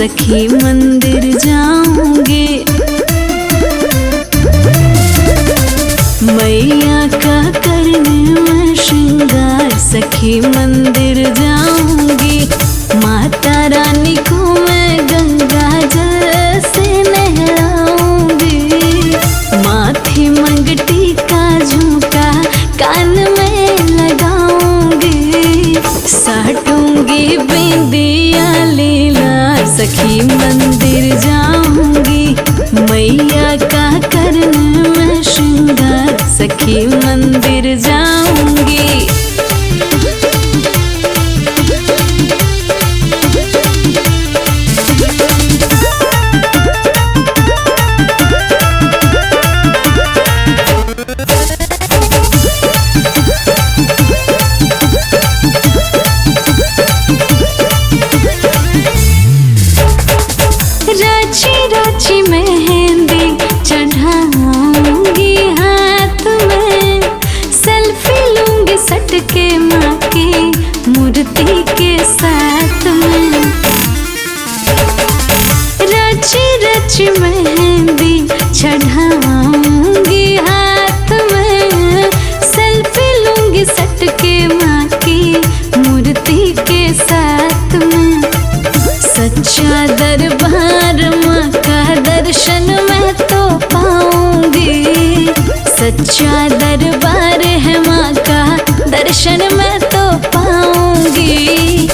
सखी मंदिर जाऊंगी। मैया का करने में श्रृंगार सखी मंदिर जाऊंगी। माता रानी को मैं गंगा जल से नहलाऊंगी। माथे मंगटी का झुमका कान में लगाऊंगी। साटूंगी बिंदिया लीला सखी मंदिर जाऊंगी। मैया का करने में श्रृंगार सखी मंदिर जाऊंगी। रची रची मेहंदी चढ़ाऊंगी हाथ में। सेल्फी लूंगी सटके माँ की मूर्ति के साथ में। रची रची मेहंदी चढ़ाऊंगी हाथ में। सेल्फी लूंगी सटके माँ की मूर्ति के साथ में। सच्चा दरबार माँ का दर्शन मैं तो पाऊंगी। सच्चा दरबार है माँ का दर्शन मैं तो पाऊंगी।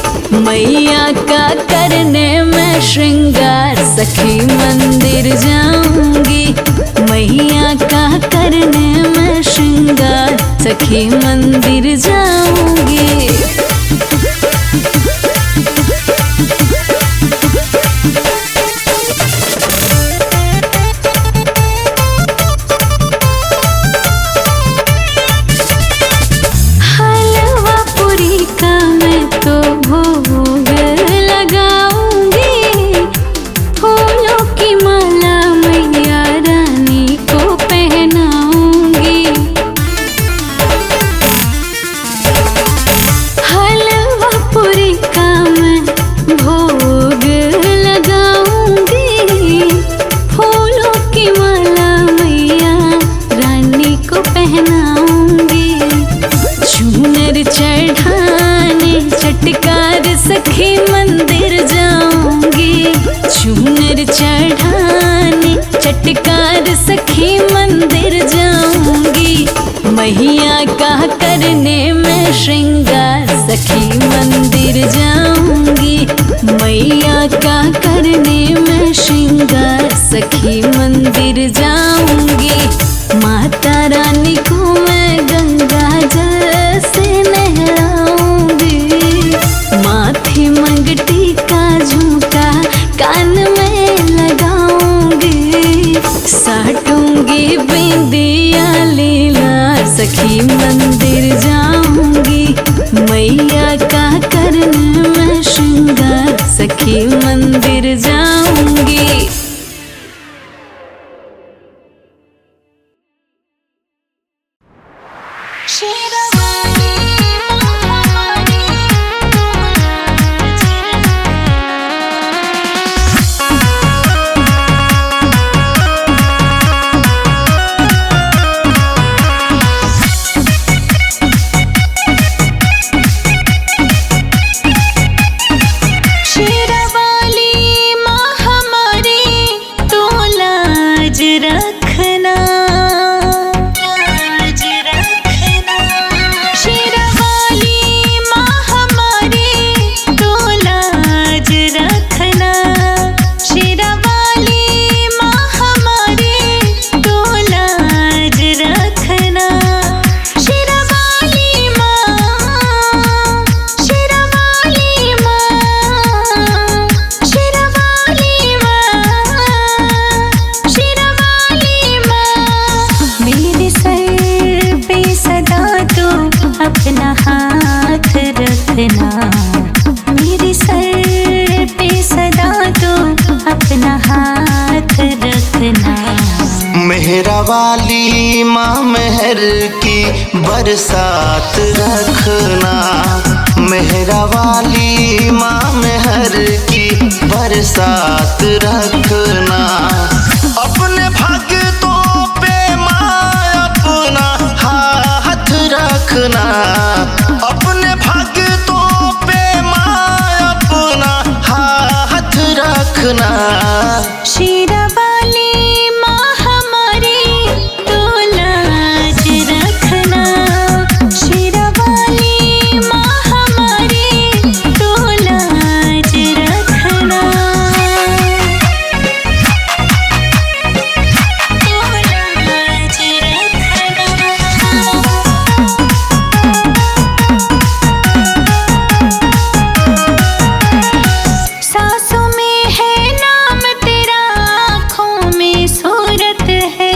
मैया का करने में श्रृंगार सखी मंदिर जाऊंगी। मैया का करने में श्रृंगार सखी मंदिर जाऊंगी। चटकार सखी मंदिर जाऊंगी। चूनर चढ़ाने चटकार सखी मंदिर जाऊंगी। मैया का करने में श्रृंगार सखी मंदिर जाऊंगी। मैया का करने में श्रृंगार सखी मंदिर जाऊंगी। माता रानी को मैं गंगा जल से नहलाऊंगी। माथे मंगटी का झुमका कान में लगाऊंगी। साटूंगी बिंदिया लीला सखी मंदिर जाऊंगी। मैया का करने में श्रृंगार सखी मंदिर जाऊंगी। मेहरा वाली माँ मेहर की बरसात रखना। मेहरा वाली माँ मेहर की बरसात बरसात रखना। अपने भक्तों पे माँ अपना हाथ रखना, अपने भक्तों पे माँ अपना हाथ रखना। शेरावाली माँ हमारी तो लाज रखना, शेरावाली माँ हमारी तो लाज रखना, तो लाज रखना। सांसों में है नाम तेरा, आँखों में सूरत है,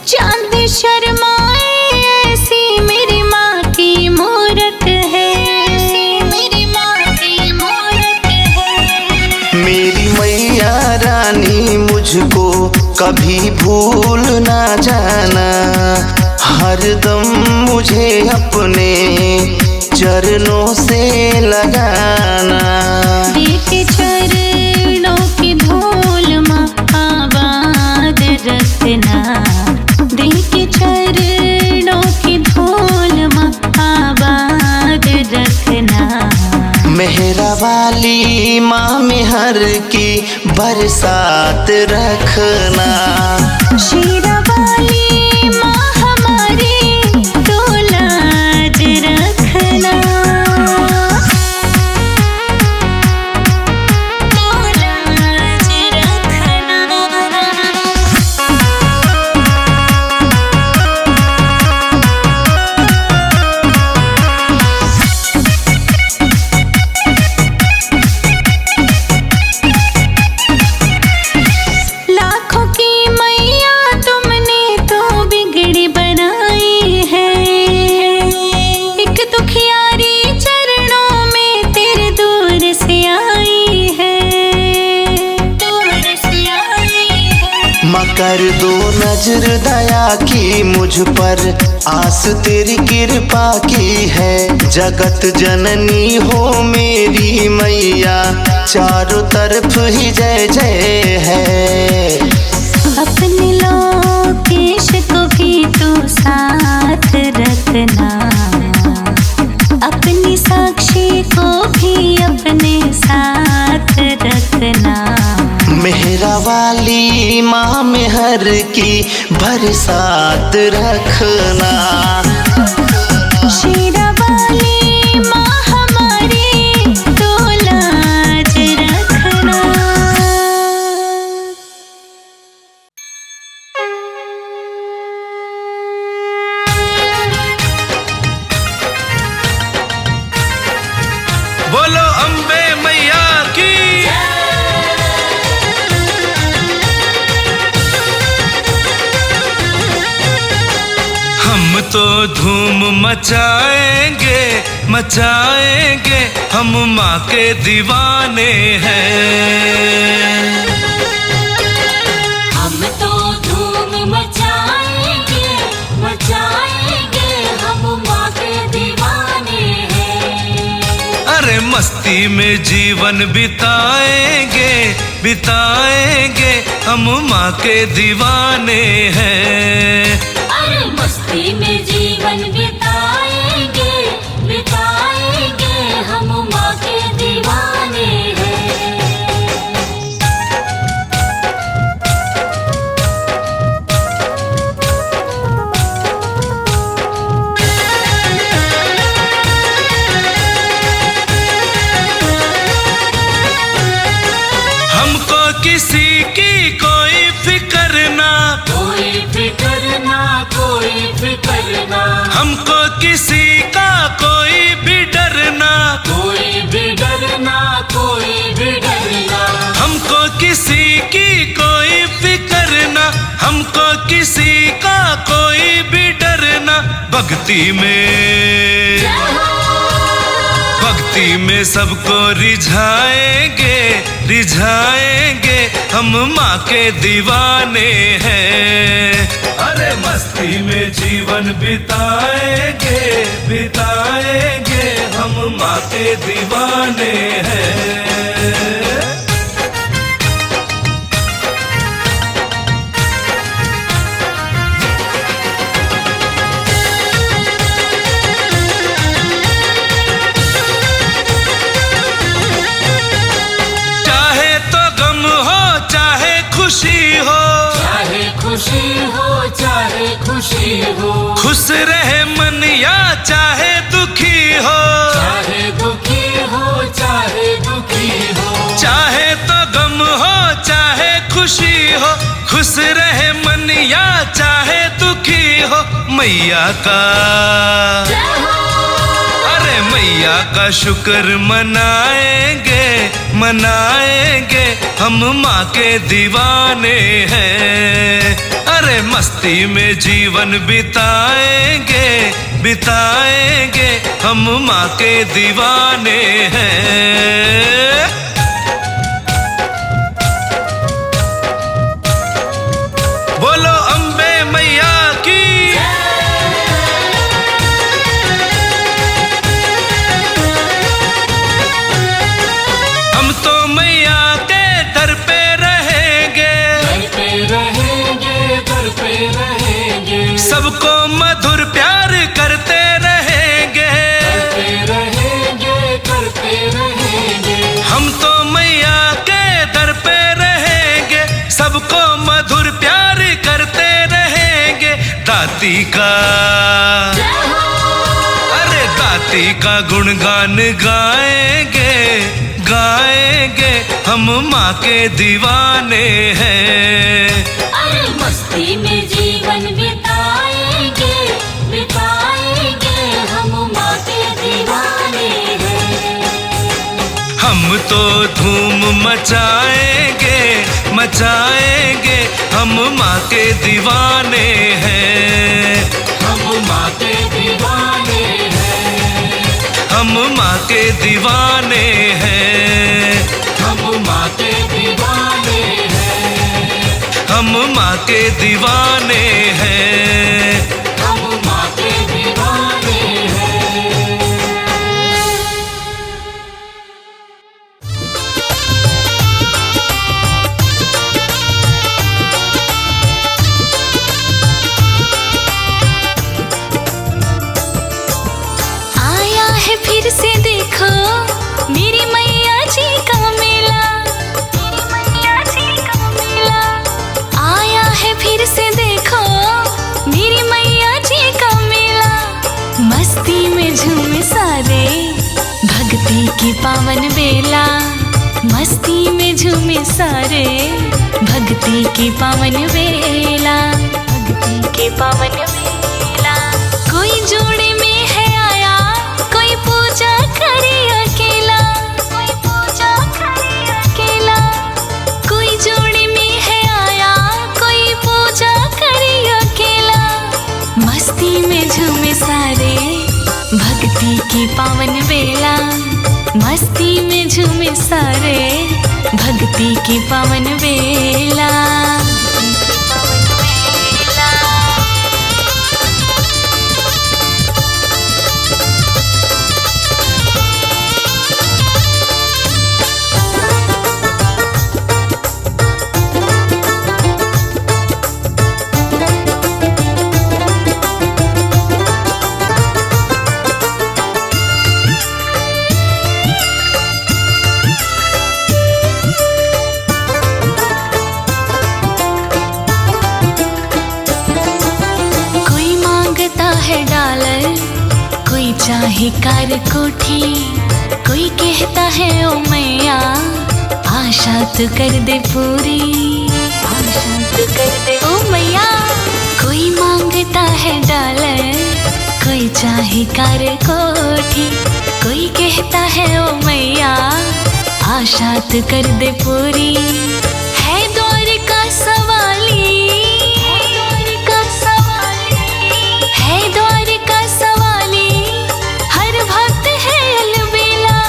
चांद शर्माए ऐसी मेरी माँ की मूरत है, मेरी माँ की मूरत है। मेरी मैया रानी मुझको कभी भूल ना जाना, हरदम मुझे अपने चरणों से लगाना। देख चरणों की धूल माँ आबाद रखना, देख चरणों की धूल माँ आबाद रखना। मेहरा वाली माँ मेहर की बरसात रखना। शेरावाली माँ हमारी तो लाज रखना, तो लाज रखना। लाखों की मैया तुमने तो बिगड़ी बनाई है, एक दुखियारी चरणों में तेरे दूर से आई है, दूर से आई है। माँ कर दो नजर दया की मुझ पर, आस तेरी कृपा की है। जगत जननी हो मेरी मैया, चारों तरफ ही जय जय है। अपने लोकेश को भी तू साथ रखना, अपनी साक्षी को भी अपने साथ रखना। मेहरा वाली माँ मेहर की बरसात रखना। शेरावाली माँ हमारी तो लाज रखना। बोलो अम्बे मैया की। हम तो धूम मचाएंगे मचाएंगे, हम माँ के दीवाने हैं। हम तो धूम मचाएंगे मचाएंगे, हम माँ के दीवाने हैं। अरे मस्ती में जीवन बिताएंगे बिताएंगे, हम माँ के दीवाने हैं। अरे मस्ती में जीवन बिताएंगे बिताएंगे, हम माँ के दीवाने हैं। हमको किसी की कोई फिक्र ना, कोई फिक्र ना, कोई फिक्र ना। हमको किसी का कोई भी डर ना, कोई भी डरना, कोई भी डरना। हमको किसी की कोई फिक्र ना, हमको किसी का कोई भी डर ना। भक्ति में भक्ति में सबको रिझाएंगे रिझाएंगे, हम माँ के दीवाने हैं। अरे मस्ती में जीवन बिताएंगे बिताएंगे, हम माँ के दीवाने हैं। खुशी हो, चाहे खुशी हो, चाहे खुशी हो, खुश रहे मन या चाहे दुखी हो, चाहे दुखी हो, चाहे दुखी हो, चाहे तो गम हो चाहे खुशी हो, खुश रहे मन या चाहे दुखी हो, मैया का, अरे मैया का शुक्र मनाएंगे, मनाएंगे, हम माँ के दीवाने हैं। अरे मस्ती में जीवन बिताएंगे, बिताएंगे, हम माँ के दीवाने हैं। बोलो अम्बे मैया की। हम तो मैया के दर पे रहेंगे, दर पे रहेंगे, दर पे रहेंगे, सबको मधुर प्यार करते रहेंगे, करते रहेंगे, करते रहेंगे, हम तो मैया के दर पे रहेंगे, सबको मधुर प्यार करते रहेंगे। दाती का, अरे दाती का गुणगान गाएंगे, गाएंगे, हम माँ के दीवाने हैं। अरे मस्ती में जीवन बिताएंगे, बिताएंगे, हम माँ के दीवाने हैं। हम तो धूम मचाएंगे, मचाएंगे, हम माँ के दीवाने हैं। हम माँ के दीवाने हैं, हम माँ के दीवाने हैं, हम माँ के दीवाने हैं, हम माँ के दीवाने हैं। हम माँ के दीवाने हैं। आया है फिर से देखो मेरी मैया जी का मेला, मेरी मैया जी का मेला। आया है फिर से देखो मेरी मैया जी का मेला। मस्ती में झूमे सारे भक्ति की पावन बेला, मस्ती में झूमे सारे भक्ति की पावन बेला, भक्ति की पावन बेला। कोई जोड़े में है आया, कोई पूजा करे अकेला, कोई पूजा करे अकेला। कोई जोड़े में है आया, कोई पूजा करे अकेला। मस्ती में झूमे सारे भक्ति की पावन बेला, मस्ती में झूमे सारे भक्ति की पावन बेला। चाहे कार कोठी, कोई कहता है ओ मैया आशा तो कर दे पूरी, आशा तो कर दे ओ मैया। कोई मांगता है डॉलर, कोई चाहे कार कोठी, कोई कहता है ओ मैया आशा तो कर दे पूरी। है दौर का सवाली, है दौर का सवाली, हर भक्त है अलबेला।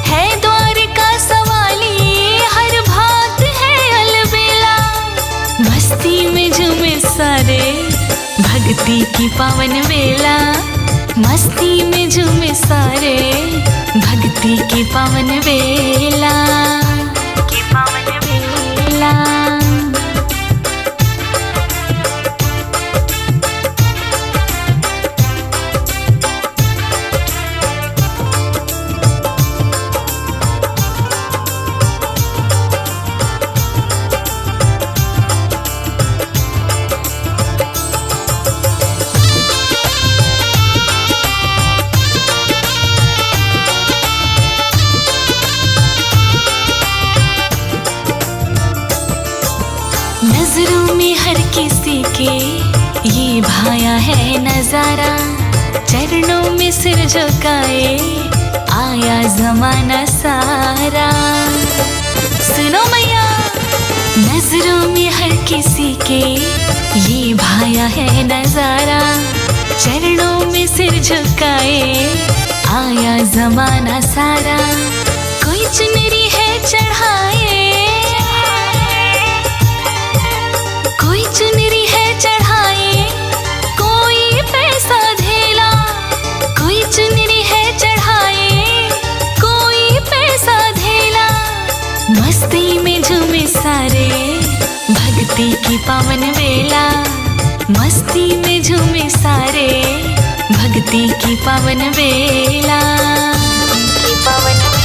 है दौर का सवाली, हर भक्त है अलबेला। मस्ती में झूमे सारे भक्ति की पावन बेला, मस्ती में झूमे सारे भक्ति की पावन बेला, की पावन बेला। नजरों में हर किसी के ये भाया है नजारा, चरणों में सिर झुकाए आया जमाना सारा। सुनो मैया, नजरों में हर किसी के ये भाया है नजारा, चरणों में सिर झुकाए आया जमाना सारा। कोई चुनरी है चढ़ाए, कोई चुनरी है चढ़ाए, कोई पैसा धेला, कोई चुनरी है चढ़ाए, कोई पैसा धेला। मस्ती में झूमे सारे भक्ति की पावन बेला, मस्ती में झूमे सारे भक्ति की पावन बेला, की पावन बेला।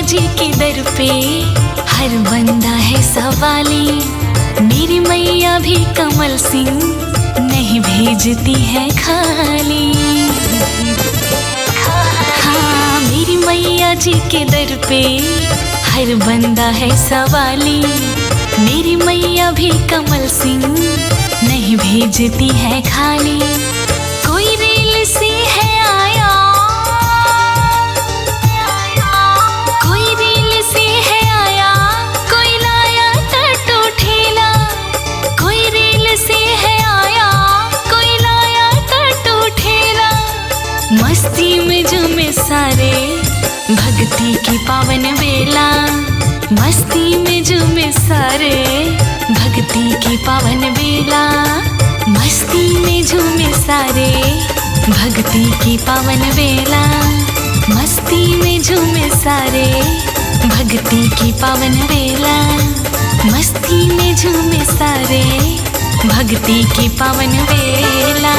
जी के दर पे हर बंदा है सवाली, मेरी मैया भी कमल सिंह नहीं भेजती है खाली। हाँ, मेरी मैया जी के दर पे हर बंदा है सवाली, मेरी मैया भी कमल सिंह नहीं भेजती है खाली। कोई रेल से है आया, मस्ती में झूमे सारे भक्ति की पावन बेला, मस्ती में झूमे सारे भक्ति की पावन बेला, मस्ती में झूमे सारे भक्ति की पावन बेला, मस्ती में झूमे सारे भक्ति की पावन बेला, मस्ती में झूमे सारे भक्ति की पावन बेला।